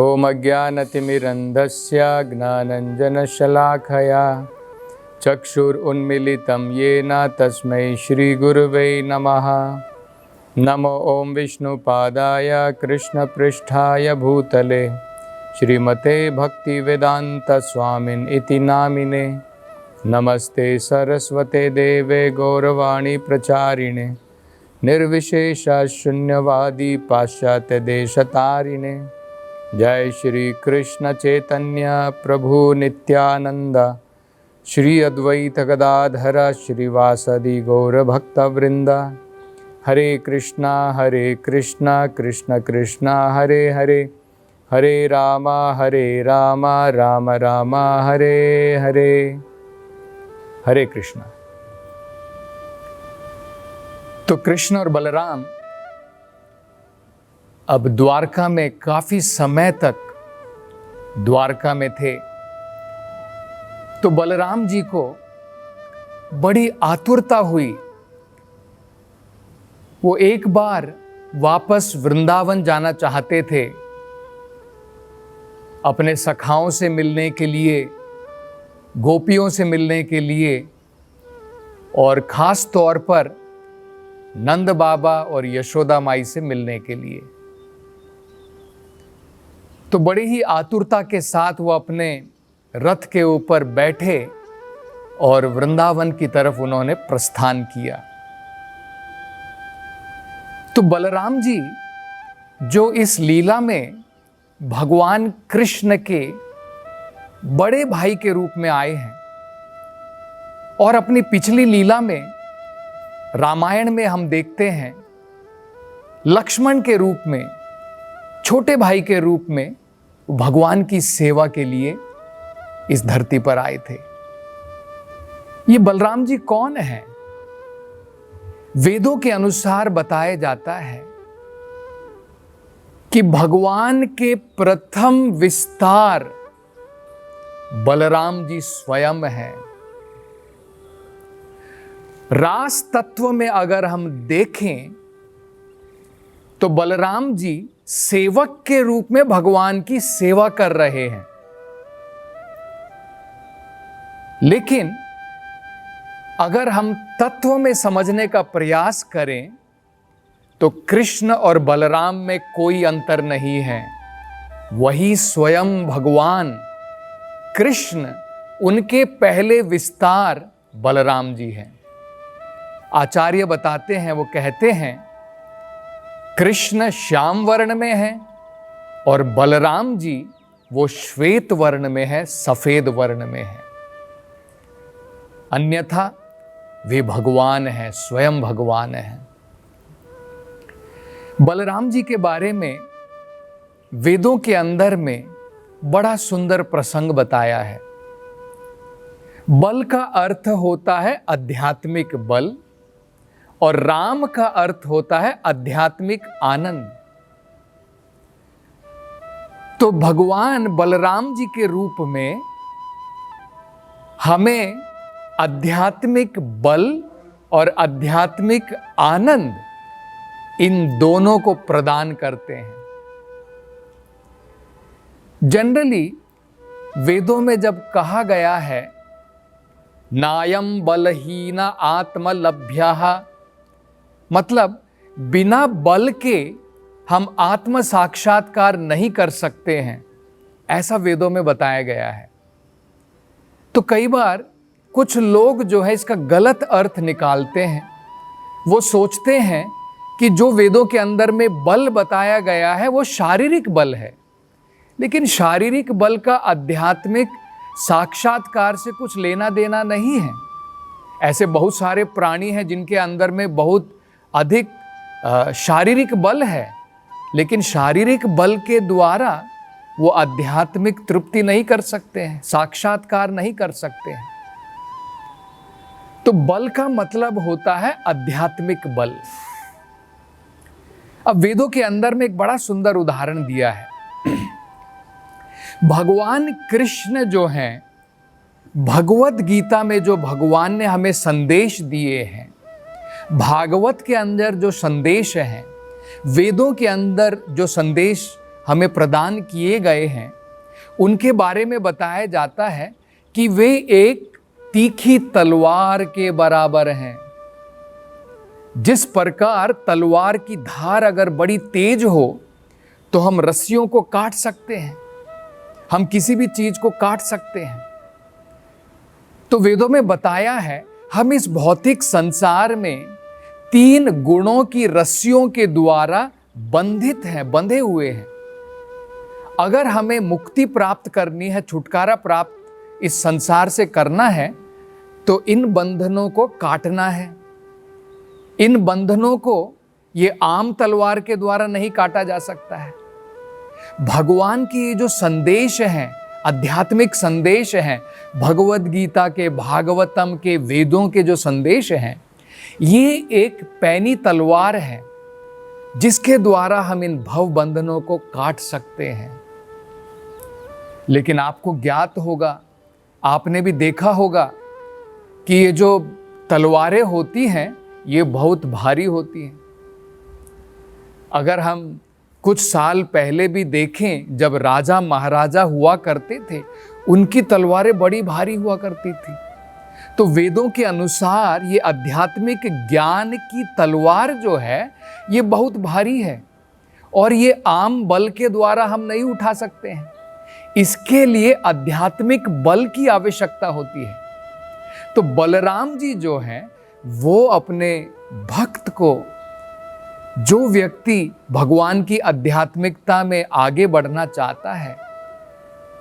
ॐ अज्ञानतिमिरन्धस्य ज्ञानञ्जनशलाखया चक्षुरुन्मीलितं येन तस्मै श्रीगुरुवे नमः। नमो ॐ विष्णुपादाय कृष्णपृष्ठाय भूतले श्रीमते भक्तिवेदान्तस्वामिन् इति नामिने। नमस्ते सरस्वते देवे गौरवाणी प्रचारिणे निर्विशेषशून्यवादी पाश्चात्यदेशतारिणे। जय श्री कृष्ण चैतन्य प्रभु नित्यानंद श्री अद्वैत गदाधर श्रीवासदि गौर भक्तवृंद। हरे कृष्णा कृष्ण कृष्ण हरे हरे, हरे राम राम राम हरे हरे। हरे कृष्णा। तो कृष्ण और बलराम अब द्वारका में काफी समय तक द्वारका में थे। तो बलराम जी को बड़ी आतुरता हुई। वो एक बार वापस वृंदावन जाना चाहते थे, अपने सखाओं से मिलने के लिए, गोपियों से मिलने के लिए, और खास तौर पर नंद बाबा और यशोदा माई से मिलने के लिए। तो बड़ी ही आतुरता के साथ वो अपने रथ के ऊपर बैठे और वृंदावन की तरफ उन्होंने प्रस्थान किया। तो बलराम जी जो इस लीला में भगवान कृष्ण के बड़े भाई के रूप में आए हैं, और अपनी पिछली लीला में रामायण में हम देखते हैं लक्ष्मण के रूप में, छोटे भाई के रूप में भगवान की सेवा के लिए इस धरती पर आए थे। ये बलराम जी कौन है? वेदों के अनुसार बताया जाता है कि भगवान के प्रथम विस्तार बलराम जी स्वयं है। रास तत्व में अगर हम देखें तो बलराम जी सेवक के रूप में भगवान की सेवा कर रहे हैं। लेकिन अगर हम तत्व में समझने का प्रयास करें तो कृष्ण और बलराम में कोई अंतर नहीं है। वही स्वयं भगवान कृष्ण, उनके पहले विस्तार बलराम जी हैं। आचार्य बताते हैं, वो कहते हैं कृष्ण श्याम वर्ण में है और बलराम जी वो श्वेत वर्ण में है, सफेद वर्ण में है। अन्यथा वे भगवान हैं, स्वयं भगवान हैं। बलराम जी के बारे में वेदों के अंदर में बड़ा सुंदर प्रसंग बताया है। बल का अर्थ होता है आध्यात्मिक बल, और राम का अर्थ होता है आध्यात्मिक आनंद। तो भगवान बलराम जी के रूप में हमें आध्यात्मिक बल और आध्यात्मिक आनंद, इन दोनों को प्रदान करते हैं। जनरली वेदों में जब कहा गया है नायम बलहीन आत्मलभ्यः, मतलब बिना बल के हम आत्म साक्षात्कार नहीं कर सकते हैं, ऐसा वेदों में बताया गया है। तो कई बार कुछ लोग जो है इसका गलत अर्थ निकालते हैं। वो सोचते हैं कि जो वेदों के अंदर में बल बताया गया है वो शारीरिक बल है, लेकिन शारीरिक बल का आध्यात्मिक साक्षात्कार से कुछ लेना देना नहीं है। ऐसे बहुत सारे प्राणी हैं जिनके अंदर में बहुत अधिक शारीरिक बल है, लेकिन शारीरिक बल के द्वारा वो आध्यात्मिक तृप्ति नहीं कर सकते हैं, साक्षात्कार नहीं कर सकते हैं। तो बल का मतलब होता है आध्यात्मिक बल। अब वेदों के अंदर में एक बड़ा सुंदर उदाहरण दिया है। भगवान कृष्ण जो हैं, भगवत गीता में जो भगवान ने हमें संदेश दिए हैं, भागवत के अंदर जो संदेश हैं, वेदों के अंदर जो संदेश हमें प्रदान किए गए हैं, उनके बारे में बताया जाता है कि वे एक तीखी तलवार के बराबर हैं। जिस प्रकार तलवार की धार अगर बड़ी तेज हो तो हम रस्सियों को काट सकते हैं, हम किसी भी चीज को काट सकते हैं। तो वेदों में बताया है हम इस भौतिक संसार में 3 गुणों की रस्सियों के द्वारा बंधित हैं, बंधे हुए हैं। अगर हमें मुक्ति प्राप्त करनी है, छुटकारा प्राप्त इस संसार से करना है, तो इन बंधनों को काटना है। इन बंधनों को ये आम तलवार के द्वारा नहीं काटा जा सकता है। भगवान की जो संदेश हैं, आध्यात्मिक संदेश हैं, भगवद गीता के, भागवतम के, वेदों के जो संदेश हैं, ये एक पैनी तलवार है जिसके द्वारा हम इन भव बंधनों को काट सकते हैं। लेकिन आपको ज्ञात होगा, आपने भी देखा होगा कि ये जो तलवारें होती हैं ये बहुत भारी होती हैं। अगर हम कुछ साल पहले भी देखें, जब राजा महाराजा हुआ करते थे, उनकी तलवारें बड़ी भारी हुआ करती थी। तो वेदों के अनुसार ये आध्यात्मिक ज्ञान की तलवार जो है ये बहुत भारी है और ये आम बल के द्वारा हम नहीं उठा सकते हैं। इसके लिए आध्यात्मिक बल की आवश्यकता होती है। तो बलराम जी जो हैं वो अपने भक्त को, जो व्यक्ति भगवान की आध्यात्मिकता में आगे बढ़ना चाहता है,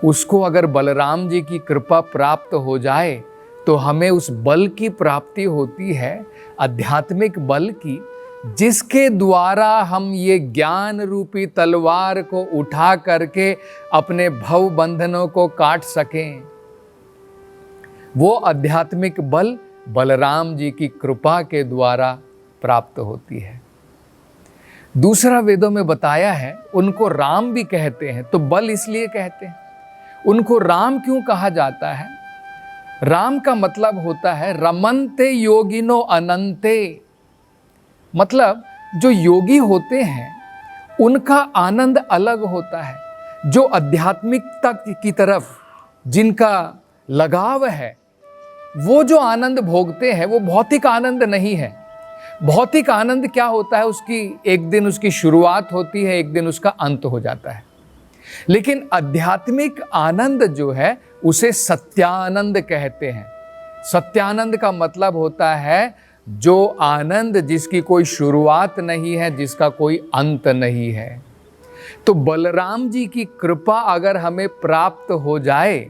उसको अगर बलराम जी की कृपा प्राप्त हो जाए तो हमें उस बल की प्राप्ति होती है, आध्यात्मिक बल की, जिसके द्वारा हम ये ज्ञान रूपी तलवार को उठा करके अपने भव बंधनों को काट सकें। वो आध्यात्मिक बल बलराम जी की कृपा के द्वारा प्राप्त होती है। दूसरा वेदों में बताया है, उनको राम भी कहते हैं। तो बल इसलिए कहते हैं, उनको राम क्यों कहा जाता है? राम का मतलब होता है रमन्ते योगिनो अनंते, मतलब जो योगी होते हैं उनका आनंद अलग होता है। जो आध्यात्मिकता की तरफ जिनका लगाव है, वो जो आनंद भोगते हैं वो भौतिक आनंद नहीं है। भौतिक आनंद क्या होता है, उसकी एक दिन उसकी शुरुआत होती है, एक दिन उसका अंत हो जाता है। लेकिन आध्यात्मिक आनंद जो है उसे सत्यानंद कहते हैं। सत्यानंद का मतलब होता है जो आनंद जिसकी कोई शुरुआत नहीं है, जिसका कोई अंत नहीं है। तो बलराम जी की कृपा अगर हमें प्राप्त हो जाए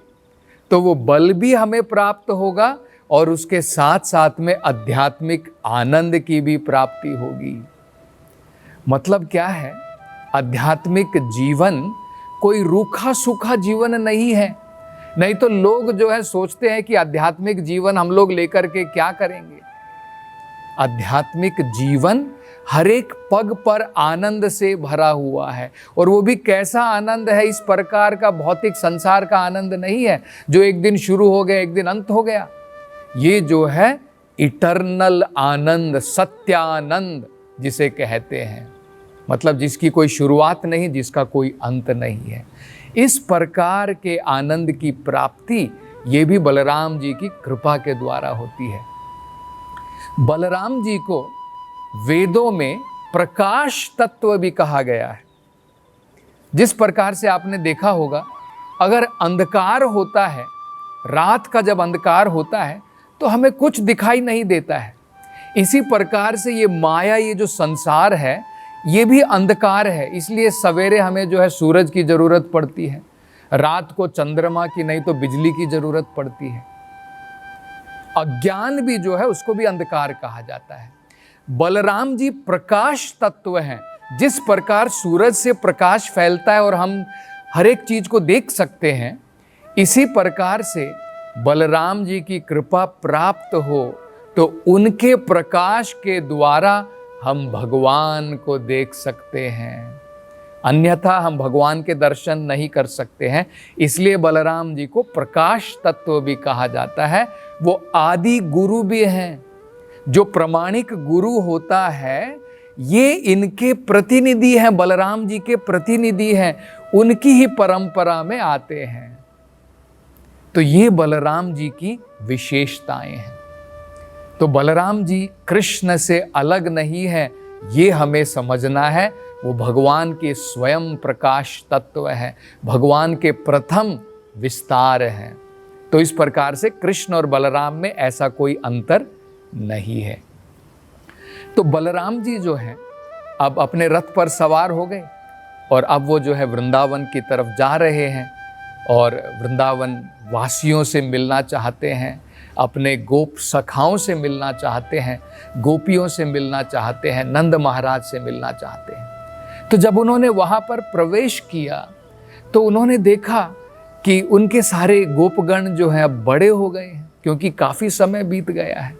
तो वो बल भी हमें प्राप्त होगा और उसके साथ साथ में आध्यात्मिक आनंद की भी प्राप्ति होगी। मतलब क्या है, आध्यात्मिक जीवन कोई रूखा सूखा जीवन नहीं है। नहीं तो लोग जो है सोचते हैं कि आध्यात्मिक जीवन हम लोग लेकर के क्या करेंगे। आध्यात्मिक जीवन हर एक पग पर आनंद से भरा हुआ है, और वो भी कैसा आनंद है, इस प्रकार का भौतिक संसार का आनंद नहीं है जो एक दिन शुरू हो गया एक दिन अंत हो गया। ये जो है इटर्नल आनंद, सत्यानंद जिसे कहते हैं, मतलब जिसकी कोई शुरुआत नहीं, जिसका कोई अंत नहीं है। इस प्रकार के आनंद की प्राप्ति ये भी बलराम जी की कृपा के द्वारा होती है। बलराम जी को वेदों में प्रकाश तत्व भी कहा गया है। जिस प्रकार से आपने देखा होगा, अगर अंधकार होता है, रात का जब अंधकार होता है तो हमें कुछ दिखाई नहीं देता है। इसी प्रकार से ये माया, ये जो संसार है, ये भी अंधकार है। इसलिए सवेरे हमें जो है सूरज की जरूरत पड़ती है, रात को चंद्रमा की, नहीं तो बिजली की जरूरत पड़ती है। अज्ञान भी जो है उसको भी अंधकार कहा जाता है। बलराम जी प्रकाश तत्व हैं। जिस प्रकार सूरज से प्रकाश फैलता है और हम हर एक चीज को देख सकते हैं, इसी प्रकार से बलराम जी की कृपा प्राप्त हो तो उनके प्रकाश के द्वारा हम भगवान को देख सकते हैं। अन्यथा हम भगवान के दर्शन नहीं कर सकते हैं। इसलिए बलराम जी को प्रकाश तत्व भी कहा जाता है। वो आदि गुरु भी हैं। जो प्रमाणिक गुरु होता है, ये इनके प्रतिनिधि हैं, बलराम जी के प्रतिनिधि हैं, उनकी ही परंपरा में आते हैं। तो ये बलराम जी की विशेषताएं हैं। तो बलराम जी कृष्ण से अलग नहीं है, ये हमें समझना है। वो भगवान के स्वयं प्रकाश तत्व है, भगवान के प्रथम विस्तार हैं। तो इस प्रकार से कृष्ण और बलराम में ऐसा कोई अंतर नहीं है। तो बलराम जी जो है अब अपने रथ पर सवार हो गए और अब वो जो है वृंदावन की तरफ जा रहे हैं और वृंदावन वासियों से मिलना चाहते हैं, अपने गोप सखाओं से मिलना चाहते हैं, गोपियों से मिलना चाहते हैं, नंद महाराज से मिलना चाहते हैं। तो जब उन्होंने वहाँ पर प्रवेश किया तो उन्होंने देखा कि उनके सारे गोपगण जो हैं अब बड़े हो गए हैं, क्योंकि काफ़ी समय बीत गया है।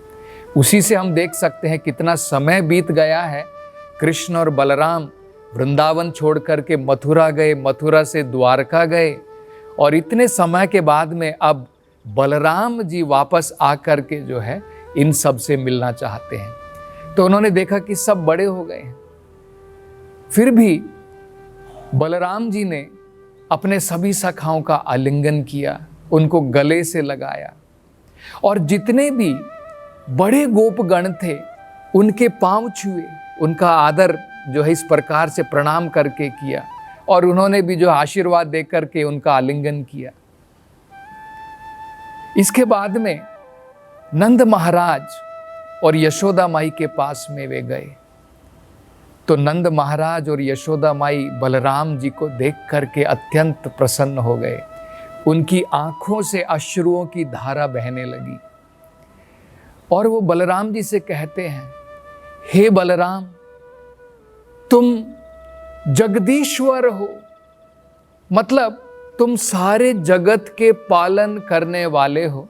उसी से हम देख सकते हैं कितना समय बीत गया है। कृष्ण और बलराम वृंदावन छोड़ करके मथुरा गए, मथुरा से द्वारका गए, और इतने समय के बाद में अब बलराम जी वापस आकर के जो है इन सब से मिलना चाहते हैं। तो उन्होंने देखा कि सब बड़े हो गए हैं। फिर भी बलराम जी ने अपने सभी सखाओं का आलिंगन किया, उनको गले से लगाया, और जितने भी बड़े गोपगण थे उनके पांव छुए, उनका आदर जो है इस प्रकार से प्रणाम करके किया, और उन्होंने भी जो आशीर्वाद दे करके उनका आलिंगन किया। इसके बाद में नंद महाराज और यशोदा माई के पास में वे गए। तो नंद महाराज और यशोदा माई बलराम जी को देख करके अत्यंत प्रसन्न हो गए। उनकी आंखों से अश्रुओं की धारा बहने लगी और वो बलराम जी से कहते हैं, हे बलराम, तुम जगदीश्वर हो, मतलब तुम सारे जगत के पालन करने वाले हो।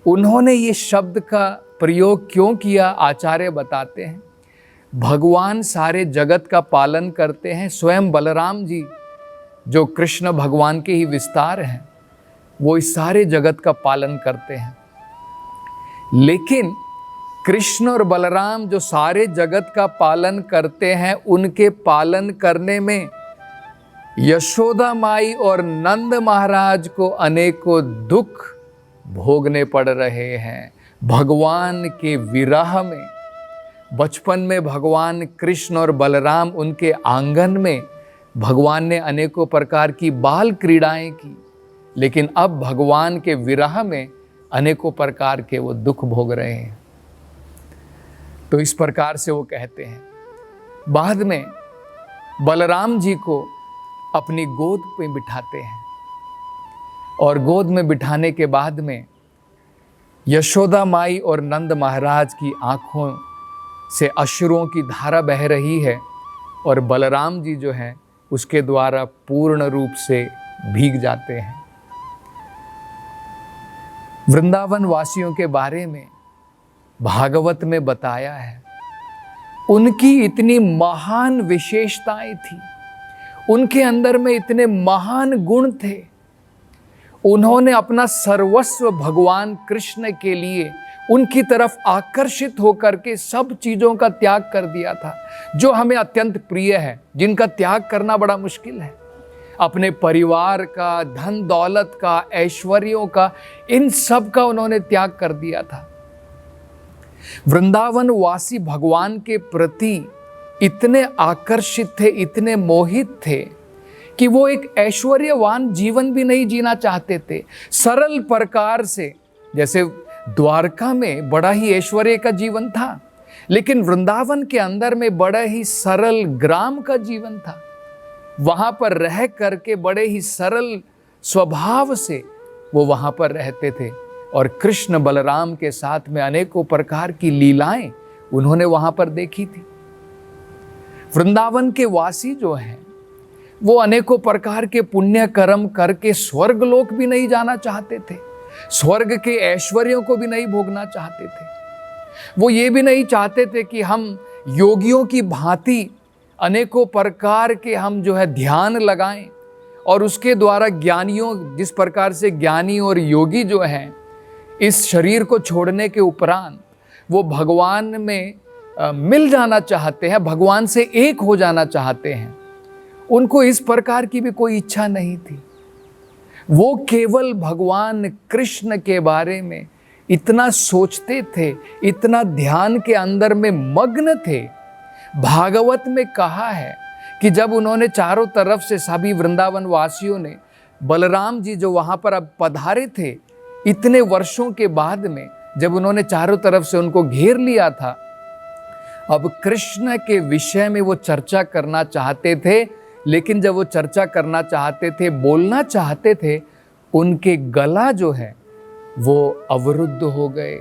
उन्होंने ये शब्द का प्रयोग क्यों किया, आचार्य बताते हैं, भगवान सारे जगत का पालन करते हैं। स्वयं बलराम जी जो कृष्ण भगवान के ही विस्तार हैं, वो इस सारे जगत का पालन करते हैं। लेकिन कृष्ण और बलराम जो सारे जगत का पालन करते हैं, उनके पालन करने में यशोदा माई और नंद महाराज को अनेकों दुख भोगने पड़ रहे हैं। भगवान के विरह में, बचपन में भगवान कृष्ण और बलराम उनके आंगन में भगवान ने अनेकों प्रकार की बाल क्रीड़ाएं की, लेकिन अब भगवान के विरह में अनेकों प्रकार के वो दुख भोग रहे हैं। तो इस प्रकार से वो कहते हैं। बाद में बलराम जी को अपनी गोद पे बिठाते हैं और गोद में बिठाने के बाद में यशोदा माई और नंद महाराज की आंखों से अश्रुओं की धारा बह रही है और बलराम जी जो हैं उसके द्वारा पूर्ण रूप से भीग जाते हैं। वृंदावन वासियों के बारे में भागवत में बताया है, उनकी इतनी महान विशेषताएं थी, उनके अंदर में इतने महान गुण थे। उन्होंने अपना सर्वस्व भगवान कृष्ण के लिए उनकी तरफ आकर्षित होकर के सब चीजों का त्याग कर दिया था जो हमें अत्यंत प्रिय है, जिनका त्याग करना बड़ा मुश्किल है। अपने परिवार का, धन दौलत का, ऐश्वर्यों का, इन सब का उन्होंने त्याग कर दिया था। वृंदावन वासी भगवान के प्रति इतने आकर्षित थे, इतने मोहित थे कि वो एक ऐश्वर्यवान जीवन भी नहीं जीना चाहते थे। सरल प्रकार से, जैसे द्वारका में बड़ा ही ऐश्वर्य का जीवन था, लेकिन वृंदावन के अंदर में बड़ा ही सरल ग्राम का जीवन था। वहां पर रह करके बड़े ही सरल स्वभाव से वो वहां पर रहते थे और कृष्ण बलराम के साथ में अनेकों प्रकार की लीलाएं उन्होंने वहां पर देखी थी। वृंदावन के वासी जो हैं वो अनेकों प्रकार के पुण्य कर्म करके स्वर्ग लोक भी नहीं जाना चाहते थे, स्वर्ग के ऐश्वर्यों को भी नहीं भोगना चाहते थे। वो ये भी नहीं चाहते थे कि हम योगियों की भांति अनेकों प्रकार के हम जो है ध्यान लगाएं और उसके द्वारा ज्ञानियों, जिस प्रकार से ज्ञानी और योगी जो हैं इस शरीर को छोड़ने के उपरांत वो भगवान में मिल जाना चाहते हैं, भगवान से एक हो जाना चाहते हैं। उनको इस प्रकार की भी कोई इच्छा नहीं थी। वो केवल भगवान कृष्ण के बारे में इतना सोचते थे, इतना ध्यान के अंदर में मग्न थे। भागवत में कहा है कि जब उन्होंने चारों तरफ से सभी वृंदावन वासियों ने, बलराम जी जो वहां पर अब पधारे थे, इतने वर्षों के बाद में जब उन्होंने चारों तरफ से उनको घेर लिया था, अब कृष्ण के विषय में वो चर्चा करना चाहते थे। लेकिन जब वो चर्चा करना चाहते थे, बोलना चाहते थे, उनके गला जो है वो अवरुद्ध हो गए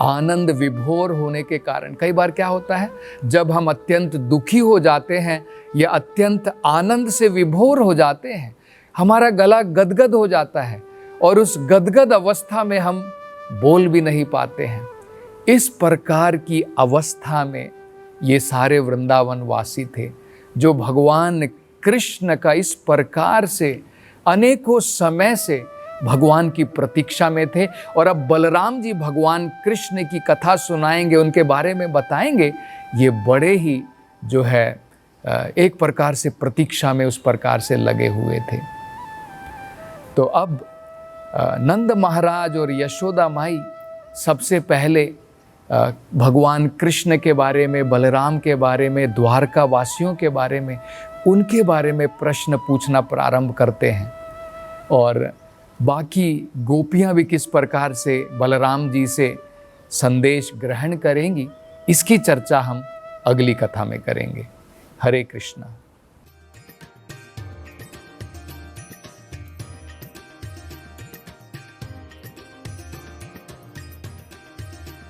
आनंद विभोर होने के कारण। कई बार क्या होता है, जब हम अत्यंत दुखी हो जाते हैं या अत्यंत आनंद से विभोर हो जाते हैं, हमारा गला गदगद हो जाता है और उस गदगद अवस्था में हम बोल भी नहीं पाते हैं। इस प्रकार की अवस्था में ये सारे वृंदावन वासी थे जो भगवान कृष्ण का इस प्रकार से अनेकों समय से भगवान की प्रतीक्षा में थे। और अब बलराम जी भगवान कृष्ण की कथा सुनाएंगे, उनके बारे में बताएंगे। ये बड़े ही जो है एक प्रकार से प्रतीक्षा में उस प्रकार से लगे हुए थे। तो अब नंद महाराज और यशोदा माई सबसे पहले भगवान कृष्ण के बारे में, बलराम के बारे में, द्वारका वासियों के बारे में, उनके बारे में प्रश्न पूछना प्रारंभ करते हैं। और बाकी गोपियां भी किस प्रकार से बलराम जी से संदेश ग्रहण करेंगी, इसकी चर्चा हम अगली कथा में करेंगे। हरे कृष्णा।